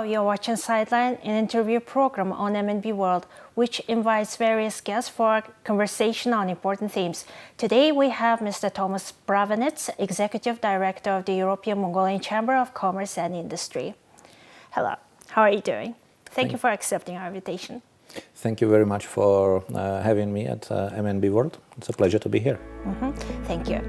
Hello, you're watching Sightline, an interview program on MNB World, which invites various guests for a conversation on important themes. Today we have Mr. Tomas Bravenec, Executive Director of the European-Mongolian Chamber of Commerce and Industry. Hello, how are you doing? Thank you for accepting our invitation. Thank you very much for having me at MNB World. It's a pleasure to be here. Thank you.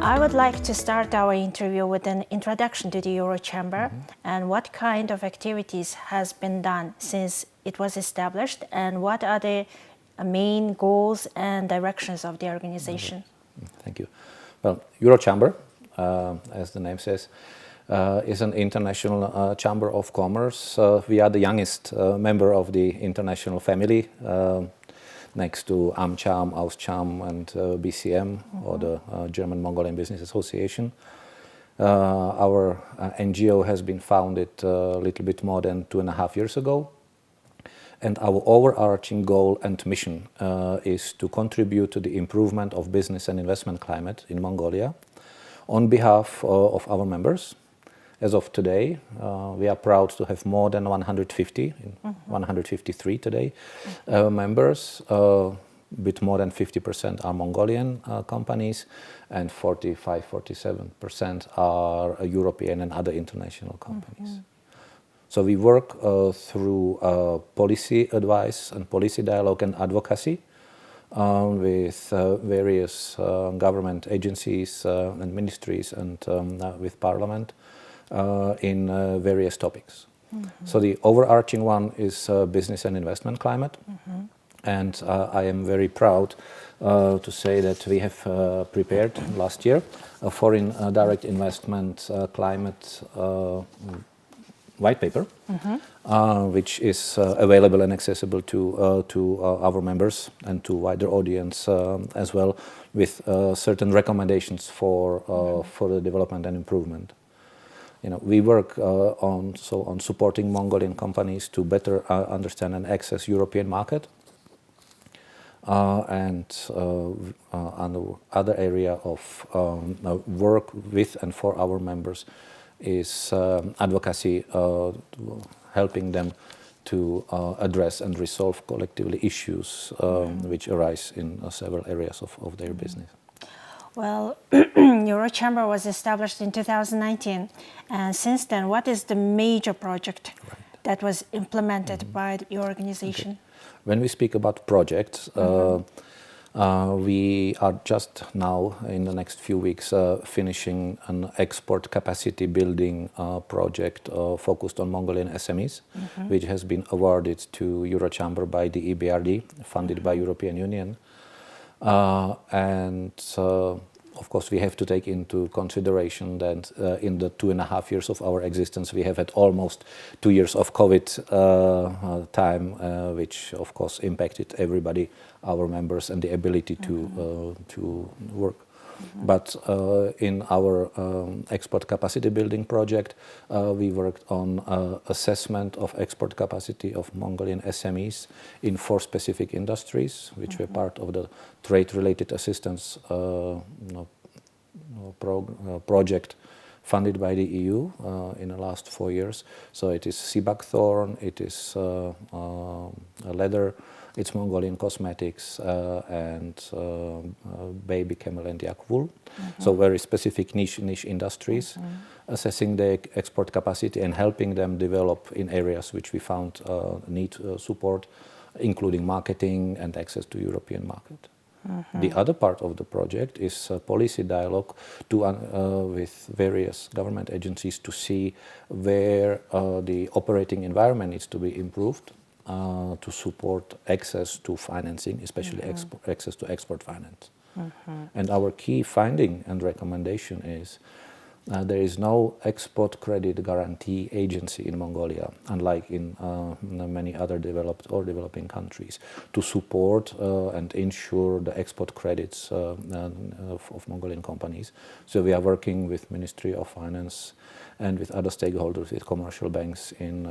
I would like to start our interview with an introduction to the Eurochamber and what kind of activities has been done since it was established and what are the main goals and directions of the organization. Thank you. Well, Eurochamber, as the name says, is an international chamber of commerce. We are the youngest member of the international family. Next to AmCham, AusCham and BCM, or the German Mongolian Business Association. Our NGO has been founded a little bit more than 2.5 years ago. And our overarching goal and mission is to contribute to the improvement of business and investment climate in Mongolia on behalf of our members. As of today, we are proud to have more than 153 today members. A bit more than 50% are Mongolian companies and 45-47% are European and other international companies. So we work through policy advice and policy dialogue and advocacy with various government agencies and ministries and with Parliament. In various topics. So the overarching one is business and investment climate. And I am very proud to say that we have prepared last year a foreign direct investment climate white paper, which is available and accessible to our members and to wider audience as well, with certain recommendations for the development and improvement. We work on supporting Mongolian companies to better understand and access European market. And another area of work with and for our members is advocacy, helping them to address and resolve collectively issues which arise in several areas of their business. Well, Eurochamber was established in 2019, and since then, what is the major project that was implemented by your organization? When we speak about projects, we are just now, in the next few weeks, finishing an export capacity building project focused on Mongolian SMEs, which has been awarded to Eurochamber by the EBRD, funded by European Union. Of course, we have to take into consideration that in the 2.5 years of our existence, we have had almost 2 years of COVID time, which of course impacted everybody, our members, and the ability to work. But in our export capacity building project, we worked on assessment of export capacity of Mongolian SMEs in 4 specific industries, which were part of the trade-related assistance project funded by the EU in the last 4 years. So it is sea buckthorn, it is leather, it's Mongolian cosmetics and baby camel and yak wool. So very specific niche industries, assessing the export capacity and helping them develop in areas which we found need support, including marketing and access to European market. The other part of the project is policy dialogue with various government agencies to see where the operating environment needs to be improved to support access to financing, especially access to export finance. And our key finding and recommendation is there is no export credit guarantee agency in Mongolia, unlike in many other developed or developing countries, to support and ensure the export credits of Mongolian companies. So we are working with Ministry of Finance and with other stakeholders, with commercial banks, in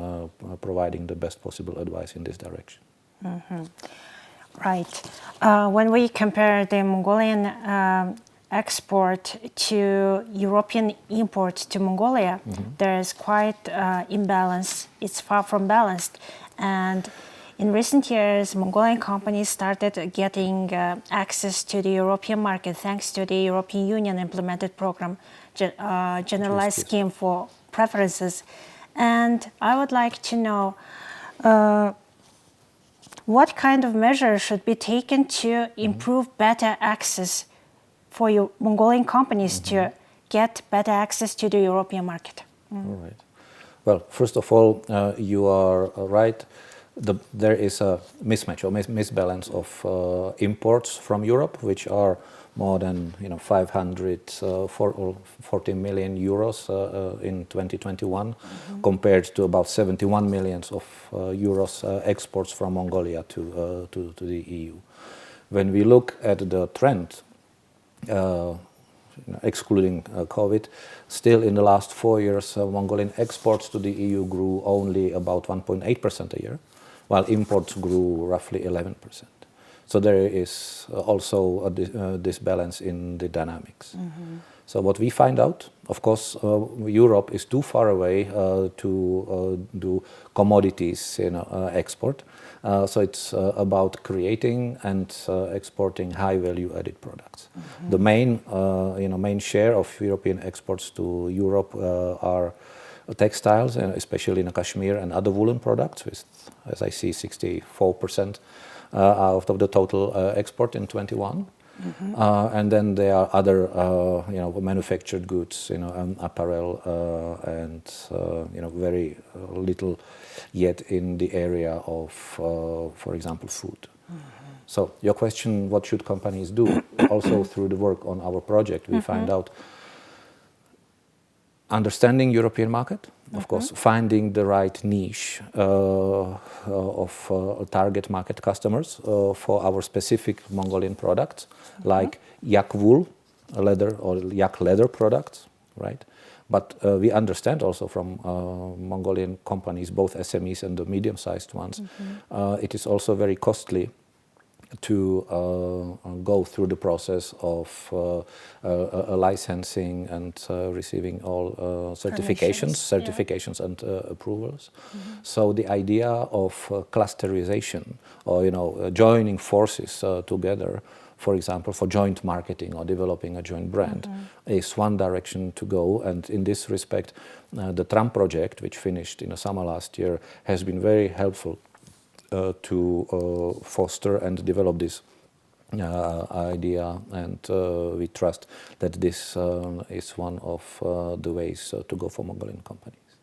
providing the best possible advice in this direction. Right. When we compare the Mongolian export to European import to Mongolia, there is quite imbalance. It's far from balanced. And in recent years, Mongolian companies started getting access to the European market thanks to the European Union implemented program, generalized scheme for preferences. And I would like to know what kind of measures should be taken to improve better access for your Mongolian companies to get better access to the European market? All right. Well, first of all, you are right. There is a mismatch or misbalance of imports from Europe, which are more than 540 million euros in 2021, compared to about 71 million of euros exports from Mongolia to the EU. When we look at the trend, excluding COVID, still in the last 4 years, Mongolian exports to the EU grew only about 1.8% a year, while imports grew roughly 11%. So there is also a disbalance in the dynamics. So what we find out, of course, Europe is too far away to do commodities export. So it's about creating and exporting high value added products. The main share of European exports to Europe are textiles, especially in Kashmir, and other woolen products, with, as I see, 64% out of the total export in 21. And then there are other, manufactured goods, apparel, and very little yet in the area of, for example, food. So your question, what should companies do? Also through the work on our project, we find out understanding European market, of course, finding the right niche of target market customers for our specific Mongolian products, like yak wool, leather, or yak leather products, right? But we understand also from Mongolian companies, both SMEs and the medium-sized ones, it is also very costly to go through the process of licensing and receiving all certifications and approvals. So the idea of clusterization, or joining forces together, for example, for joint marketing or developing a joint brand, is one direction to go. And in this respect, the Trump project, which finished in the summer last year, has been very helpful to foster and develop this idea, and we trust that this is one of the ways to go for Mongolian companies.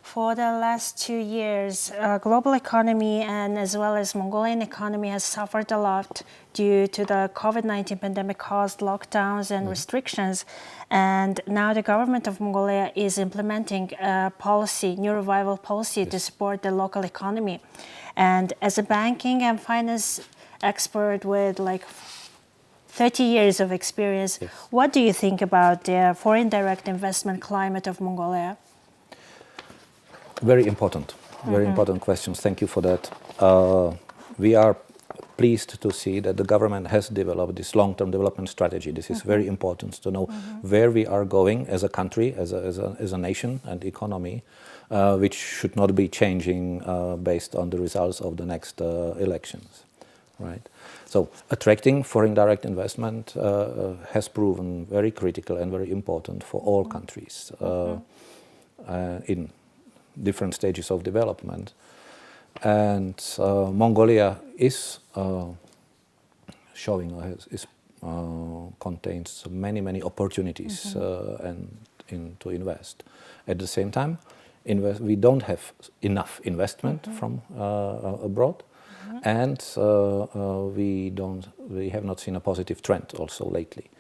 For the last 2 years, global economy and as well as Mongolian economy has suffered a lot due to the COVID-19 pandemic caused lockdowns and restrictions. And now the government of Mongolia is implementing a policy, new revival policy, to support the local economy. And as a banking and finance expert with like 30 years of experience, what do you think about the foreign direct investment climate of Mongolia? Very important questions. Thank you for that. We are pleased to see that the government has developed this long-term development strategy. This is very important to know where we are going as a country, as a nation and economy, which should not be changing based on the results of the next elections, right? So attracting foreign direct investment has proven very critical and very important for all countries in different stages of development. And Mongolia is contains many opportunities to invest. At the same time, we don't have enough investment from abroad, and we have not seen a positive trend also lately.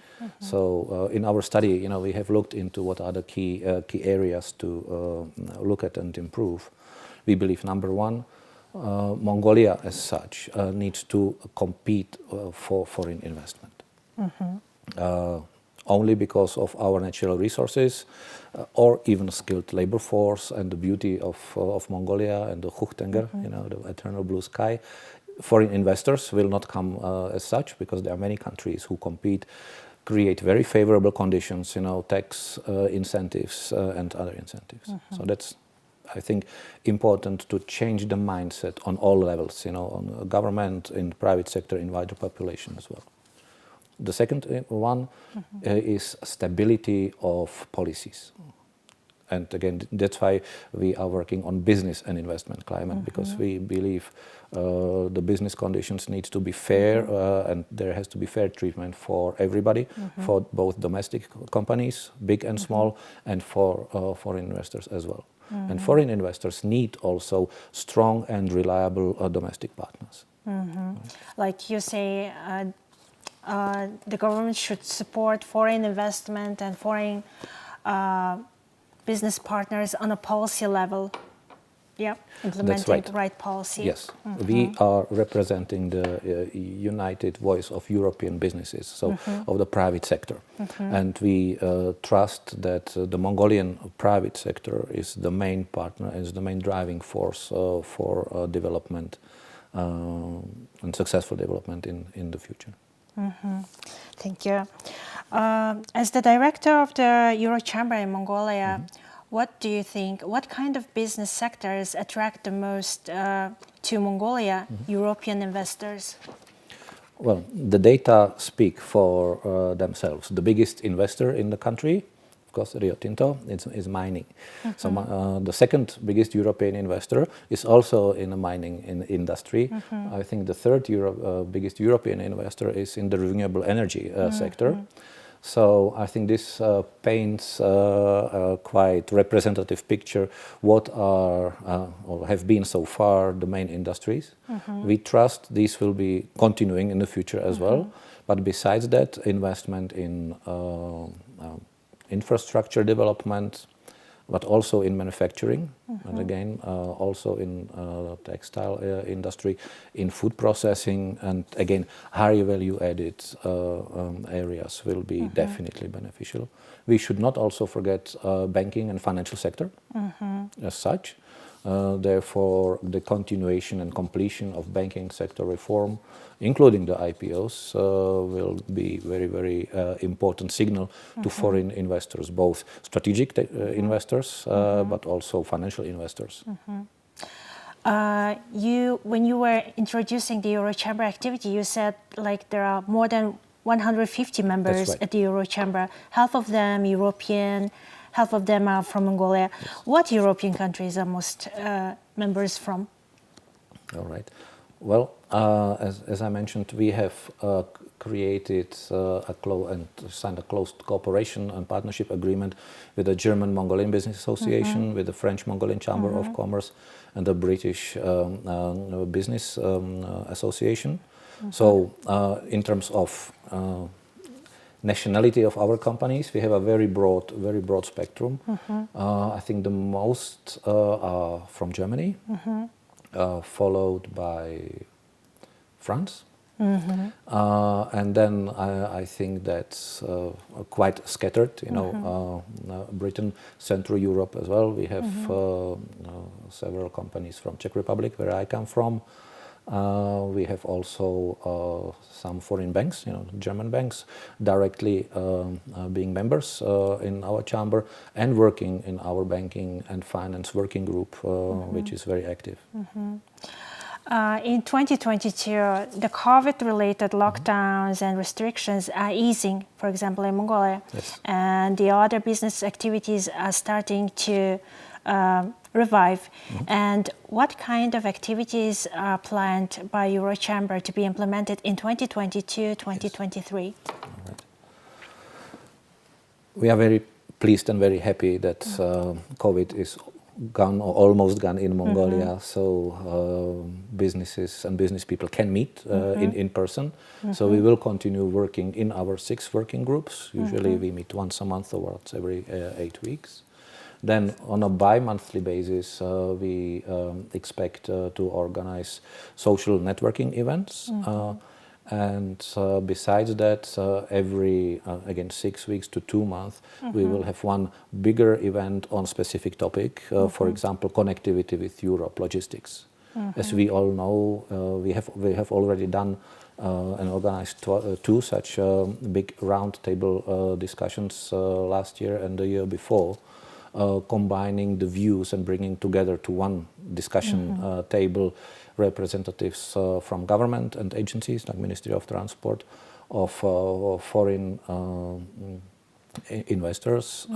So in our study, we have looked into what are the key areas to look at and improve. We believe number one, Mongolia as such needs to compete for foreign investment. Only because of our natural resources or even skilled labor force and the beauty of Mongolia and the Huchtengr, the eternal blue sky. Foreign investors will not come as such because there are many countries who compete, create very favorable conditions, tax incentives and other incentives. So that's, I think, important to change the mindset on all levels, on government, in private sector, in wider population as well. The second one is stability of policies. And again, that's why we are working on business and investment climate, because we believe the business conditions need to be fair and there has to be fair treatment for everybody, for both domestic companies, big and small, and for foreign investors as well. And foreign investors need also strong and reliable domestic partners. Like you say, the government should support foreign investment and foreign business partners on a policy level. Yeah, implementing the right policy. Yes, we are representing the united voice of European businesses, so of the private sector. And we trust that the Mongolian private sector is the main partner, is the main driving force for development and successful development in the future. Thank you. As the director of the Eurochamber in Mongolia, what do you think, what kind of business sectors attract the most to Mongolia, European investors? Well, the data speak for themselves. The biggest investor in the country, of course, Rio Tinto, is mining. So the second biggest European investor is also in the mining industry. I think the third biggest European investor is in the renewable energy sector. So I think this paints a quite representative picture what are or have been so far the main industries. We trust these will be continuing in the future as well. But besides that, investment in infrastructure development, but also in manufacturing, and again, also in textile industry, in food processing, and again, higher value added areas will be definitely beneficial. We should not also forget banking and financial sector as such. Therefore, the continuation and completion of banking sector reform, including the IPOs, will be very, very important signal to foreign investors, both strategic investors, but also financial investors. When you were introducing the Eurochamber activity, you said like there are more than 150 members at the Eurochamber, half of them European, half of them are from Mongolia. Yes. What European countries are most members from? All right. Well, as I mentioned, we have created and signed a close cooperation and partnership agreement with the German-Mongolian Business Association, with the French-Mongolian Chamber of Commerce, and the British Business Association. So, in terms of nationality of our companies, we have a very broad spectrum. I think the most are from Germany, followed by France, and then I think that's quite scattered. Britain, Central Europe as well. We have several companies from Czech Republic, where I come from. We have also some foreign banks, German banks, directly being members in our chamber and working in our banking and finance working group, which is very active. In 2022, the COVID-related lockdowns and restrictions are easing, for example, in Mongolia, and the other business activities are starting to revive. And what kind of activities are planned by Eurochamber to be implemented in 2022-2023? Right. We are very pleased and very happy that COVID is gone or almost gone in Mongolia, so businesses and business people can meet in person. So we will continue working in our 6 working groups. Usually we meet once a month or once every 8 weeks. Then on a bi-monthly basis, we expect to organize social networking events. And besides that, every, again, 6 weeks to 2 months, we will have one bigger event on specific topic, for example, connectivity with Europe, logistics. As we all know, we have already done and organized 2 such big roundtable discussions last year and the year before, combining the views and bringing together to one discussion table representatives from government and agencies like Ministry of Transport, of foreign investors,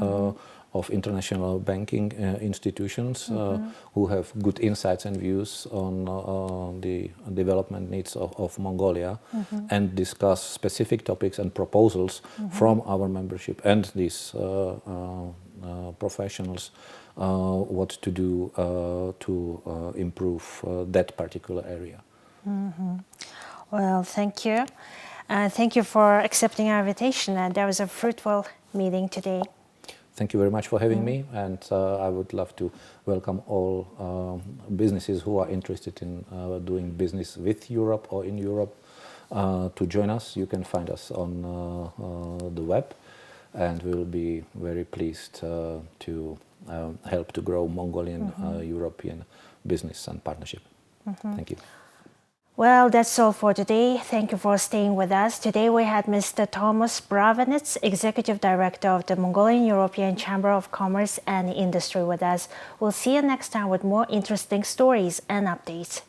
of international banking institutions who have good insights and views on the development needs of Mongolia, and discuss specific topics and proposals from our membership and these professionals what to do to improve that particular area. Well, thank you. Thank you for accepting our invitation. There was a fruitful meeting today. Thank you very much for having me, and I would love to welcome all businesses who are interested in doing business with Europe or in Europe to join us. You can find us on the web, and we'll be very pleased to help to grow Mongolian European business and partnership. Thank you. Well, that's all for today. Thank you for staying with us. Today we had Mr. Tomas Bravenec, Executive Director of the Mongolian European Chamber of Commerce and Industry with us. We'll see you next time with more interesting stories and updates.